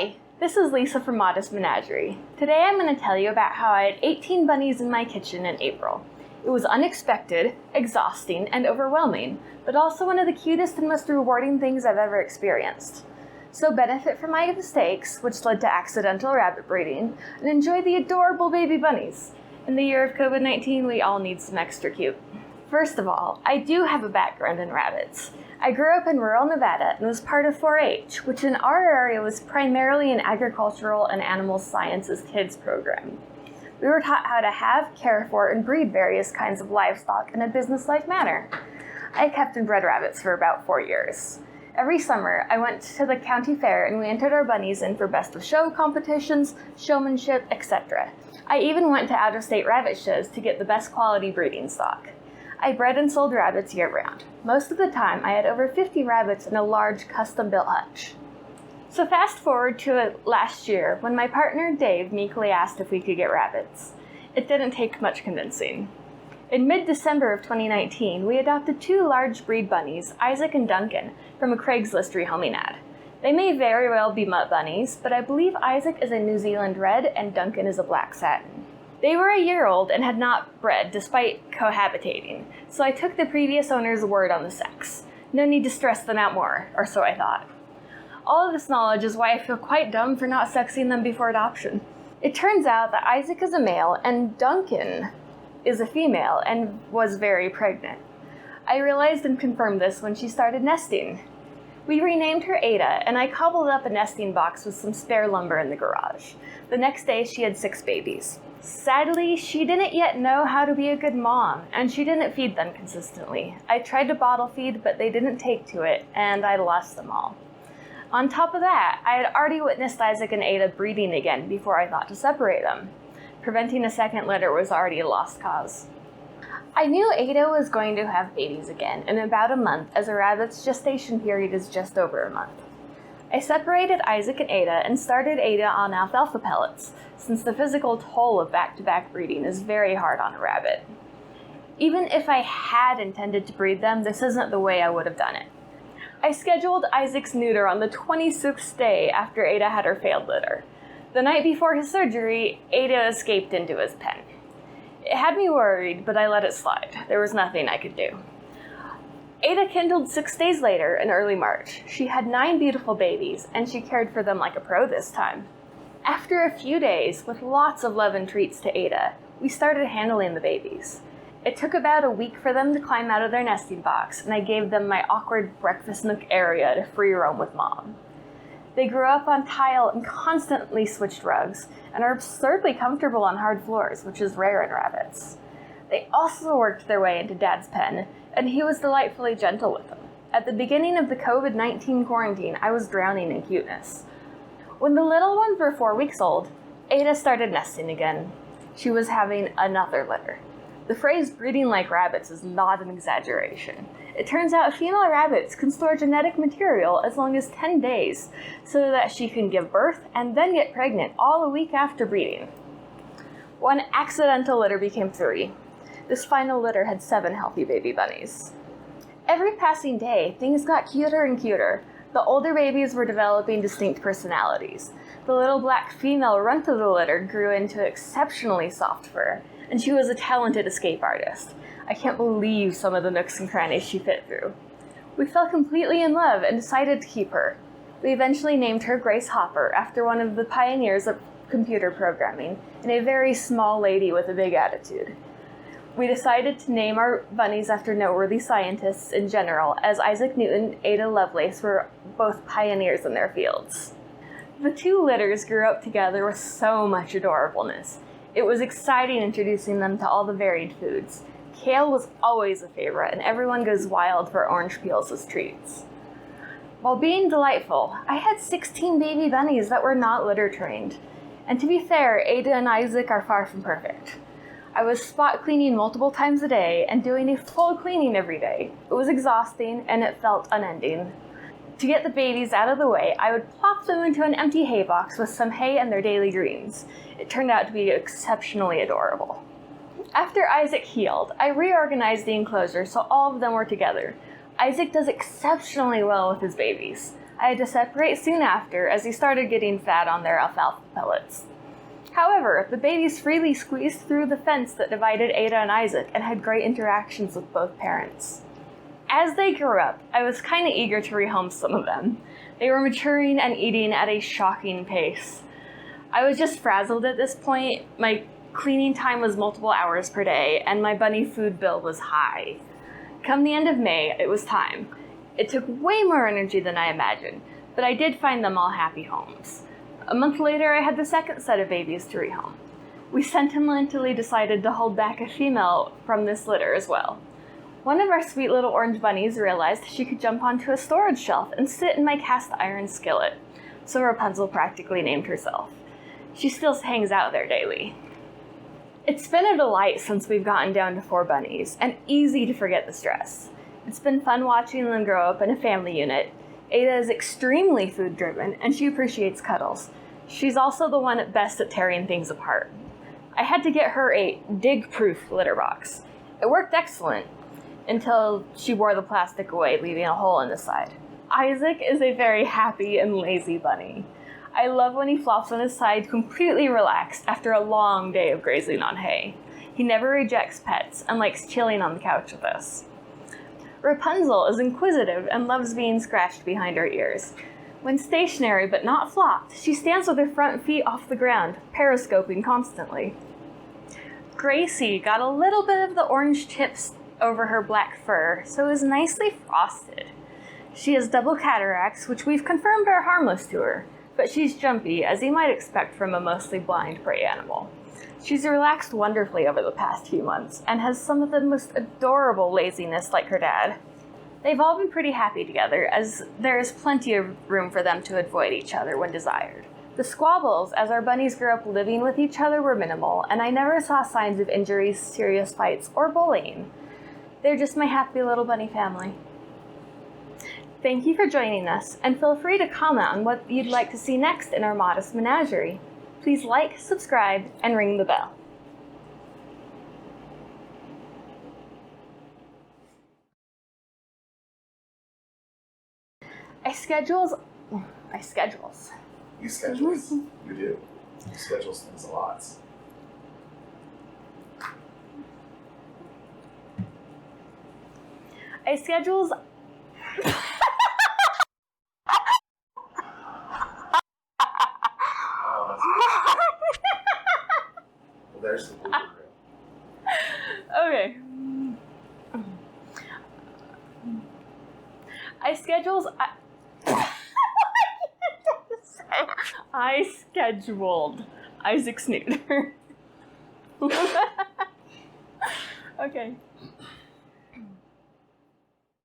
Hi, this is Lisa from Modest Menagerie. Today I'm going to tell you about how I had 18 bunnies in my kitchen in April. It was unexpected, exhausting, and overwhelming, but also one of the cutest and most rewarding things I've ever experienced. So benefit from my mistakes, which led to accidental rabbit breeding, and enjoy the adorable baby bunnies. In the year of COVID-19, we all need some extra cute. First of all, I do have a background in rabbits. I grew up in rural Nevada and was part of 4-H, which in our area was primarily an agricultural and animal sciences kids program. We were taught how to have, care for, and breed various kinds of livestock in a business-like manner. I kept and bred rabbits for about 4 years. Every summer, I went to the county fair and we entered our bunnies in for best of show competitions, showmanship, etc. I even went to out-of-state rabbit shows to get the best quality breeding stock. I bred and sold rabbits year-round. Most of the time, I had over 50 rabbits in a large custom-built hutch. So fast forward to last year, when my partner Dave meekly asked if we could get rabbits. It didn't take much convincing. In mid-December of 2019, we adopted 2 large breed bunnies, Isaac and Duncan, from a Craigslist rehoming ad. They may very well be mutt bunnies, but I believe Isaac is a New Zealand red and Duncan is a black satin. They were a year old and had not bred despite cohabitating, so I took the previous owner's word on the sex. No need to stress them out more, or so I thought. All of this knowledge is why I feel quite dumb for not sexing them before adoption. It turns out that Isaac is a male and Duncan is a female and was very pregnant. I realized and confirmed this when she started nesting. We renamed her Ada, and I cobbled up a nesting box with some spare lumber in the garage. The next day, she had 6 babies. Sadly, she didn't yet know how to be a good mom, and she didn't feed them consistently. I tried to bottle feed, but they didn't take to it, and I lost them all. On top of that, I had already witnessed Isaac and Ada breeding again before I thought to separate them. Preventing a second litter was already a lost cause. I knew Ada was going to have babies again in about a month, as a rabbit's gestation period is just over a month. I separated Isaac and Ada and started Ada on alfalfa pellets, since the physical toll of back-to-back breeding is very hard on a rabbit. Even if I had intended to breed them, this isn't the way I would have done it. I scheduled Isaac's neuter on the 26th day after Ada had her failed litter. The night before his surgery, Ada escaped into his pen. It had me worried, but I let it slide. There was nothing I could do. Ada kindled 6 days later in early March. She had 9 beautiful babies, and she cared for them like a pro this time. After a few days, with lots of love and treats to Ada, we started handling the babies. It took about a week for them to climb out of their nesting box, and I gave them my awkward breakfast nook area to free roam with Mom. They grew up on tile and constantly switched rugs, and are absurdly comfortable on hard floors, which is rare in rabbits. They also worked their way into Dad's pen, and he was delightfully gentle with them. At the beginning of the COVID-19 quarantine, I was drowning in cuteness. When the little ones were 4 weeks old, Ada started nesting again. She was having another litter. The phrase breeding like rabbits is not an exaggeration. It turns out female rabbits can store genetic material as long as 10 days, so that she can give birth and then get pregnant all a week after breeding. One accidental litter became 3. This final litter had 7 healthy baby bunnies. Every passing day, things got cuter and cuter. The older babies were developing distinct personalities. The little black female runt of the litter grew into exceptionally soft fur, and she was a talented escape artist. I can't believe some of the nooks and crannies she fit through. We fell completely in love and decided to keep her. We eventually named her Grace Hopper, after one of the pioneers of computer programming, and a very small lady with a big attitude. We decided to name our bunnies after noteworthy scientists in general, as Isaac Newton and Ada Lovelace were both pioneers in their fields. The 2 litters grew up together with so much adorableness. It was exciting introducing them to all the varied foods. Kale was always a favorite, and everyone goes wild for orange peels as treats. While being delightful, I had 16 baby bunnies that were not litter trained. And to be fair, Ada and Isaac are far from perfect. I was spot cleaning multiple times a day and doing a full cleaning every day. It was exhausting and it felt unending. To get the babies out of the way, I would plop them into an empty hay box with some hay and their daily greens. It turned out to be exceptionally adorable. After Isaac healed, I reorganized the enclosure so all of them were together. Isaac does exceptionally well with his babies. I had to separate soon after as he started getting fat on their alfalfa pellets. However, the babies freely squeezed through the fence that divided Ada and Isaac and had great interactions with both parents. As they grew up, I was kind of eager to rehome some of them. They were maturing and eating at a shocking pace. I was just frazzled at this point. My cleaning time was multiple hours per day, and my bunny food bill was high. Come the end of May, it was time. It took way more energy than I imagined, but I did find them all happy homes. A month later, I had the second set of babies to rehome. We sentimentally decided to hold back a female from this litter as well. One of our sweet little orange bunnies realized she could jump onto a storage shelf and sit in my cast iron skillet, so Rapunzel practically named herself. She still hangs out there daily. It's been a delight since we've gotten down to 4 bunnies, and easy to forget the stress. It's been fun watching them grow up in a family unit. Ada is extremely food-driven, and she appreciates cuddles. She's also the one best at tearing things apart. I had to get her a dig-proof litter box. It worked excellent, until she wore the plastic away, leaving a hole in the side. Isaac is a very happy and lazy bunny. I love when he flops on his side completely relaxed after a long day of grazing on hay. He never rejects pets and likes chilling on the couch with us. Rapunzel is inquisitive and loves being scratched behind her ears. When stationary but not flopped, she stands with her front feet off the ground, periscoping constantly. Gracie got a little bit of the orange tips over her black fur, so is nicely frosted. She has double cataracts, which we've confirmed are harmless to her, but she's jumpy, as you might expect from a mostly blind prey animal. She's relaxed wonderfully over the past few months, and has some of the most adorable laziness like her dad. They've all been pretty happy together, as there is plenty of room for them to avoid each other when desired. The squabbles, as our bunnies grew up living with each other, were minimal, and I never saw signs of injuries, serious fights, or bullying. They're just my happy little bunny family. Thank you for joining us, and feel free to comment on what you'd like to see next in our modest menagerie. Please like, subscribe, and ring the bell. I schedules. You schedule. You do. You schedule things a lot. I schedules. Well, there's the blooper reel. Okay. I scheduled Isaac Snooter. Okay.